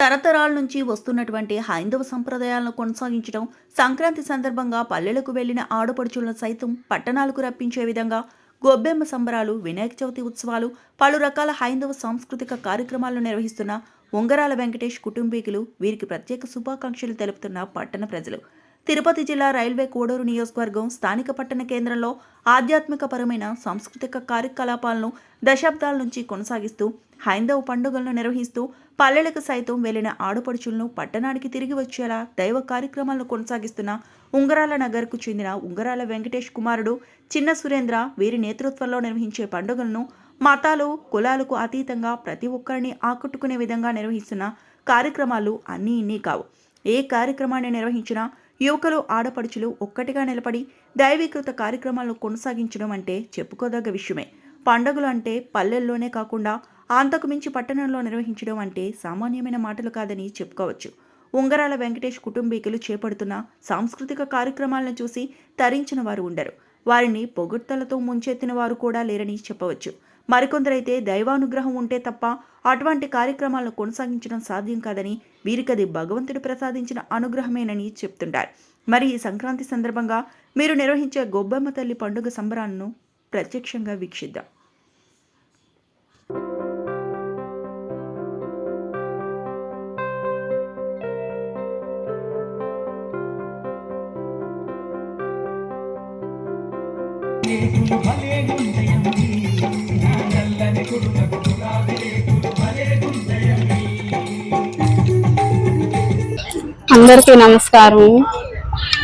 తరతరాల నుంచి వస్తున్నటువంటి హైందవ సంప్రదాయాలను కొనసాగించడం, సంక్రాంతి సందర్భంగా పల్లెలకు వెళ్లిన ఆడపడుచులను సైతం పట్టణాలకు రప్పించే విధంగా గొబ్బెమ్మ సంబరాలు, వినాయక చవితి ఉత్సవాలు, పలు రకాల హైందవ సాంస్కృతిక కార్యక్రమాలను నిర్వహిస్తున్న ఉంగరాల వెంకటేష్ కుటుంబీకులు వీరికి ప్రత్యేక శుభాకాంక్షలు తెలుపుతున్న పట్టణ ప్రజలు. తిరుపతి జిల్లా రైల్వే కోడూరు నియోజకవర్గం స్థానిక పట్టణ కేంద్రంలో ఆధ్యాత్మికపరమైన సాంస్కృతిక కార్యకలాపాలను దశాబ్దాల నుంచి కొనసాగిస్తూ హైందవ పండుగలను నిర్వహిస్తూ పల్లెలకు సైతం వెళ్లిన ఆడపడుచులను పట్టణానికి తిరిగి వచ్చేలా దైవ కార్యక్రమాలను కొనసాగిస్తున్న ఉంగరాల నగర్కు చెందిన ఉంగరాల వెంకటేష్ కుమారుడు చిన్న సురేంద్ర వీరి నేతృత్వంలో నిర్వహించే పండుగలను మతాలు, కులాలకు అతీతంగా ప్రతి ఒక్కరిని ఆకట్టుకునే విధంగా నిర్వహిస్తున్న కార్యక్రమాలు అన్నీ ఇన్ని కావు. ఏ కార్యక్రమాన్ని నిర్వహించినా యువకులు, ఆడపడుచులు ఒక్కటిగా నిలబడి దైవీకృత కార్యక్రమాలను కొనసాగించడం అంటే చెప్పుకోదగ్గ విషయమే. పండుగలు అంటే పల్లెల్లోనే కాకుండా అంతకు మించి పట్టణంలో నిర్వహించడం అంటే సామాన్యమైన మాటలు కాదని చెప్పుకోవచ్చు. ఉంగరాల వెంకటేష్ కుటుంబీకులు చేపడుతున్న సాంస్కృతిక కార్యక్రమాలను చూసి తరించిన వారు ఉండరు. వారిని పొగుడ్తలతో ముంచెత్తిన వారు కూడా లేరని చెప్పవచ్చు. మరికొందరైతే దైవానుగ్రహం ఉంటే తప్ప అటువంటి కార్యక్రమాలను కొనసాగించడం సాధ్యం కాదని, వీరికది భగవంతుడు ప్రసాదించిన అనుగ్రహమేనని చెప్తుంటారు. మరి ఈ సంక్రాంతి సందర్భంగా మీరు నిర్వహించే గొబ్బెమ్మ తల్లి పండుగ సంబరాలను ప్రత్యక్షంగా వీక్షిద్దాం. అందరికీ నమస్కారం.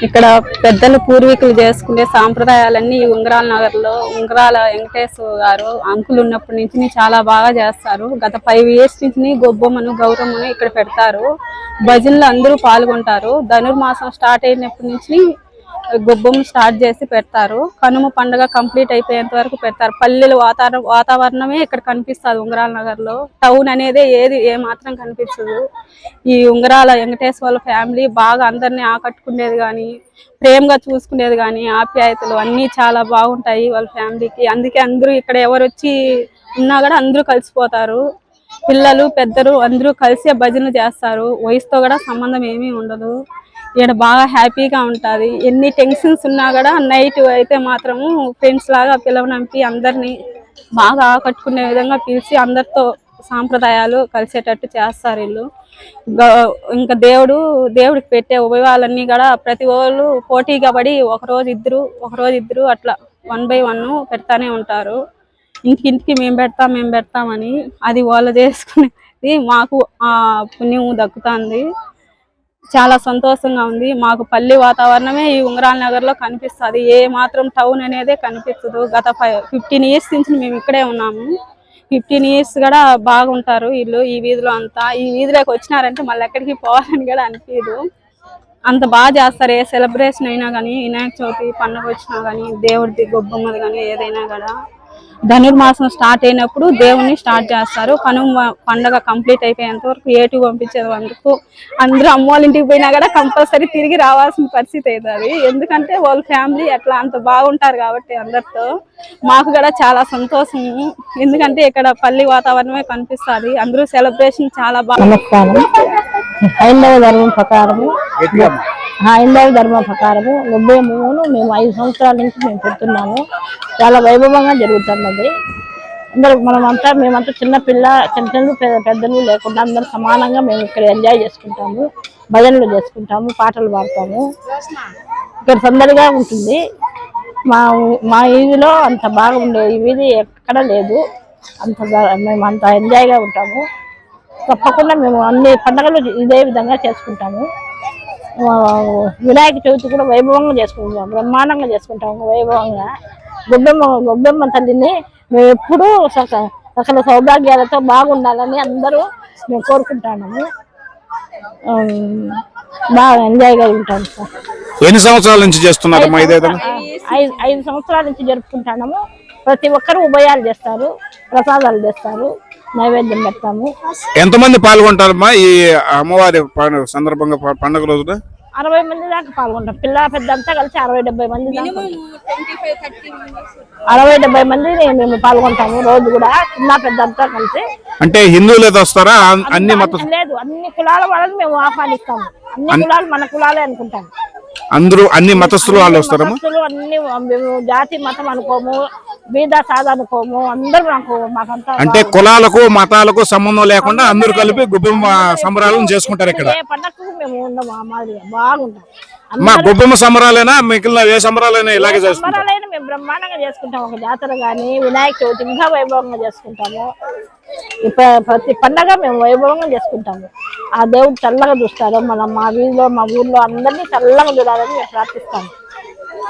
ఇక్కడ పెద్దలు పూర్వీకులు చేసుకునే సాంప్రదాయాలన్నీ ఈ ఉంగరాల నగర్లో ఉంగరాల వెంకటేశ్ గారు అంకులు ఉన్నప్పటి నుంచి చాలా బాగా చేస్తారు. గత 5 years నుంచి గొబ్బమ్మను, గౌరమ్మను ఇక్కడ పెడతారు. భజనలు అందరూ పాల్గొంటారు. ధనుర్మాసం స్టార్ట్ అయినప్పటి నుంచి గొబ్బమ్మ స్టార్ట్ చేసి పెడతారు. కనుమ పండుగ కంప్లీట్ అయిపోయేంత వరకు పెడతారు. పల్లెల వాతావరణమే ఇక్కడ కనిపిస్తుంది. ఉంగరాల నగర్లో టౌన్ అనేది ఏ మాత్రం కనిపించదు. ఈ ఉంగరాల వెంకటేశ్వర ఫ్యామిలీ బాగా అందరినీ ఆకట్టుకునేది కానీ, ప్రేమగా చూసుకునేది కానీ, ఆప్యాయతలు అన్నీ చాలా బాగుంటాయి వాళ్ళ ఫ్యామిలీకి. అందుకే అందరూ ఇక్కడ ఎవరు వచ్చి ఉన్నా కూడా అందరూ కలిసిపోతారు. పిల్లలు, పెద్దలు అందరూ కలిసే భజనలు చేస్తారు. వయసుతో కూడా సంబంధం ఏమీ ఉండదు. ఇక్కడ బాగా హ్యాపీగా ఉంటుంది. ఎన్ని టెన్షన్స్ ఉన్నా కూడా నైట్ అయితే మాత్రము ఫ్రెండ్స్ లాగా పిలవనంపి అందరినీ బాగా ఆకట్టుకునే విధంగా పిలిచి అందరితో సాంప్రదాయాలు కలిసేటట్టు చేస్తారు వీళ్ళు. ఇంకా దేవుడికి పెట్టే ఉపయోగాలన్నీ కూడా ప్రతి వాళ్ళు పోటీగా పడి ఒకరోజు ఇద్దరు అట్లా 1 by 1 పెడతానే ఉంటారు. ఇంటికి మేము పెడతామని అది వాళ్ళు చేసుకునేది మాకు ఆ పుణ్యం దక్కుతుంది. చాలా సంతోషంగా ఉంది. మాకు పల్లె వాతావరణమే ఈ ఉంగరాల నగర్లో కనిపిస్తుంది. ఏ మాత్రం టౌన్ అనేదే కనిపించదు. గత 15 years నుంచి మేము ఇక్కడే ఉన్నాము. 15 years కూడా బాగుంటారు వీళ్ళు. ఈ వీధిలో అంతా ఈ వీధిలోకి వచ్చినారంటే మళ్ళీ ఎక్కడికి పోవాలని కూడా అనిపించదు. అంత బాగా చేస్తారు. ఏ సెలబ్రేషన్ అయినా కానీ, వినాయక చవితి పండుగ వచ్చినా కానీ, దేవుడిది గొబ్బమ్మది కానీ ఏదైనా కూడా ధనుర్మాసం స్టార్ట్ అయినప్పుడు దేవుణ్ణి స్టార్ట్ చేస్తారు. కనుమ పండుగ కంప్లీట్ అయిపోయేంత వరకు ఏటు పంపించేది వరకు అందరూ అమ్మోళ్ళ ఇంటికి పోయినా కూడా కంపల్సరీ తిరిగి రావాల్సిన పరిస్థితి అవుతుంది. ఎందుకంటే వాళ్ళ ఫ్యామిలీ అట్లా అంత బాగుంటారు కాబట్టి అందరితో మాకు కూడా చాలా సంతోషం. ఎందుకంటే ఇక్కడ పల్లి వాతావరణమే కనిపిస్తుంది. అందరూ సెలబ్రేషన్ చాలా బాగా. నమస్కారం. హైందవ ధర్మం ప్రకారము గొబ్బెమ్మను మేము 5 సంవత్సరాల నుంచి మేము పెడుతున్నాము. చాలా వైభవంగా జరుగుతున్నది. అందరూ మేమంతా చిన్న పెద్దలు లేకుండా అందరూ సమానంగా మేము ఇక్కడ ఎంజాయ్ చేసుకుంటాము. భజనలు చేసుకుంటాము, పాటలు పాడతాము. ఇక్కడ సందడిగా ఉంటుంది. మా వీధిలో అంత బాగుండే ఈ వీధి ఎక్కడ లేదు. మేము అంత ఎంజాయ్గా ఉంటాము. తప్పకుండా మేము అన్ని పండుగలు ఇదే విధంగా చేసుకుంటాము. వినాయక చవితి కూడా వైభవంగా చేసుకుంటాం, బ్రహ్మాండంగా చేసుకుంటాము. వైభవంగా గొబ్బెమ్మ తల్లిని మేము ఎప్పుడూ సకల సౌభాగ్యాలతో బాగుండాలని అందరూ మేము కోరుకుంటాము. బాగా ఎంజాయ్గా ఉంటాము సార్. ఎన్ని సంవత్సరాల నుంచి చేస్తున్నారు? 5 సంవత్సరాల నుంచి జరుపుకుంటాము. ప్రతి ఒక్కరు ఉభయాలు చేస్తారు, ప్రసాదాలు చేస్తారు, నైవేద్యం పెడతాము. ఎంతమంది పాల్గొంటారమ్మా ఈ అమ్మవారి సందర్భంగా పండుగ రోజున? 60 మంది దాకా పాల్గొంటాం. పిల్ల పెద్ద అంతా కలిసి 60-70 మంది దాకా 60-70 మంది మేము పాల్గొంటాము. రోజు కూడా చిన్న పెద్ద అంతా కలిసి. అంటే హిందువులు వస్తారా? అన్ని మత లేదు, అన్ని కులాల వాళ్ళని మేము ఆహ్వానిస్తాము. అన్ని కులాలు మన కులాలే అనుకుంటాము. అందరూ అన్ని మతస్థులు వాళ్ళు వస్తారా? మతస్థులు అన్ని మేము జాతి మతం అనుకోము, బీద సాద అనుకోము. అందరూ మాకంతా అంటే కులాలకు మతాలకు సంబంధం లేకుండా అందరూ కలిపి గొబ్బెమ్మ సంబరాలను చేసుకుంటారు ఇక్కడ. ఏ పండగకు మేము ఉన్నాము ఆ మాదిరిగా బాగుంటాం. మా గొబ్బెమ్మ సంబరాలైనా మిగిలిన ఏ సంబరాలైనా ఇలాగే చేస్తాం. సంబరాలైనా మేము బ్రహ్మాండంగా చేసుకుంటాం. ఒక జాతర గాని వినాయక చవితి ఇంకా వైభవంగా చేసుకుంటాము. ప్రతి పండగ మేము వైభవంగా చేసుకుంటాము. ఆ దేవుడు చల్లగా చూస్తారు. మా వీధిలో మా ఊర్లో అందరినీ చల్లగా చూడాలని మేము ప్రార్థిస్తాము.